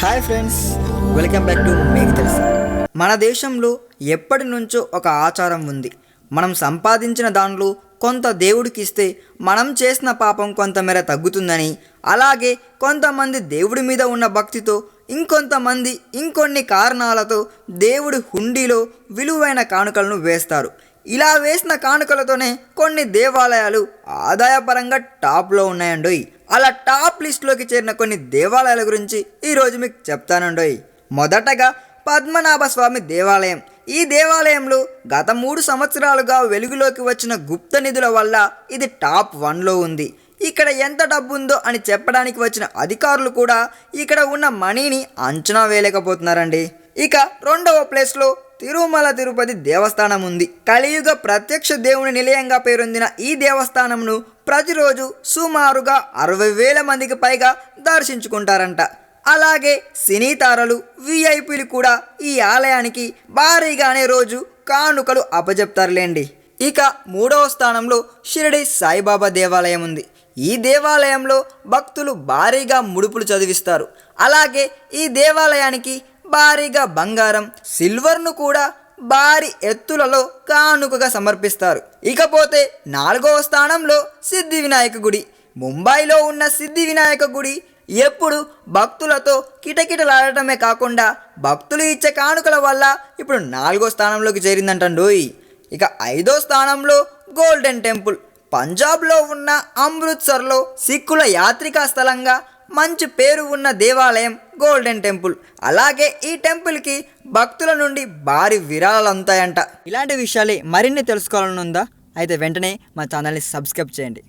Hi friends, welcome back to మీకు తెలుసా. మన దేశంలో ఎప్పటి నుంచో ఒక ఆచారం ఉంది. మనం సంపాదించిన దానిలో కొంత దేవుడికి ఇస్తే మనం చేసిన పాపం కొంతమేర తగ్గుతుందని, అలాగే కొంతమంది దేవుడి మీద ఉన్న భక్తితో ఇంకొంతమంది ఇంకొన్ని కారణాలతో దేవుడి హుండీలో విలువైన కానుకలను వేస్తారు. ఇలా వేసిన కానుకలతోనే కొన్ని దేవాలయాలు ఆదాయపరంగా టాప్లో ఉన్నాయండోయ్. అలా టాప్ లిస్టులోకి చేరిన కొన్ని దేవాలయాల గురించి ఈరోజు మీకు చెప్తానండోయ్. మొదటగా పద్మనాభ స్వామి దేవాలయం. ఈ దేవాలయంలో గత 3 సంవత్సరాలుగా వెలుగులోకి వచ్చిన గుప్త నిధుల వల్ల ఇది టాప్ 1లో ఉంది. ఇక్కడ ఎంత డబ్బు ఉందో అని చెప్పడానికి వచ్చిన అధికారులు కూడా ఇక్కడ ఉన్న మనీని అంచనా వేయలేకపోతున్నారండి. ఇక రెండవ ప్లేస్లో తిరుమల తిరుపతి దేవస్థానం ఉంది. కలియుగ ప్రత్యక్ష దేవుని నిలయంగా పేరొందిన ఈ దేవస్థానంను ప్రతిరోజు సుమారుగా 60,000 మందికి పైగా దర్శించుకుంటారంట. అలాగే సినీ తారలు, విఐపీలు కూడా ఈ ఆలయానికి భారీగానే రోజు కానుకలు అప్పజెప్తారులేండి. ఇక 3వ స్థానంలో షిరిడి సాయిబాబా దేవాలయం ఉంది. ఈ దేవాలయంలో భక్తులు భారీగా ముడుపులు చదివిస్తారు. అలాగే ఈ దేవాలయానికి భారీగా బంగారం, సిల్వర్ను కూడా భారీ ఎత్తులలో కానుకగా సమర్పిస్తారు. ఇకపోతే 4వ స్థానంలో సిద్ధి వినాయక గుడి. ముంబైలో ఉన్న సిద్ధి వినాయక గుడి ఎప్పుడు భక్తులతో కిటకిటలాడటమే కాకుండా భక్తులు ఇచ్చే కానుకల వల్ల ఇప్పుడు 4వ స్థానంలోకి చేరిందంటండోయ్. ఇక 5వ స్థానంలో గోల్డెన్ టెంపుల్. పంజాబ్లో ఉన్న అమృత్సర్లో సిక్కుల యాత్రికా స్థలంగా మంచి పేరు ఉన్న దేవాలయం గోల్డెన్ టెంపుల్. అలాగే ఈ టెంపుల్కి భక్తుల నుండి భారీ విరాళాలు అందుతాయంట. ఇలాంటి విషయాలే మరిన్ని తెలుసుకోవాలని ఉందా? అయితే వెంటనే మా ఛానల్ని సబ్స్క్రైబ్ చేయండి.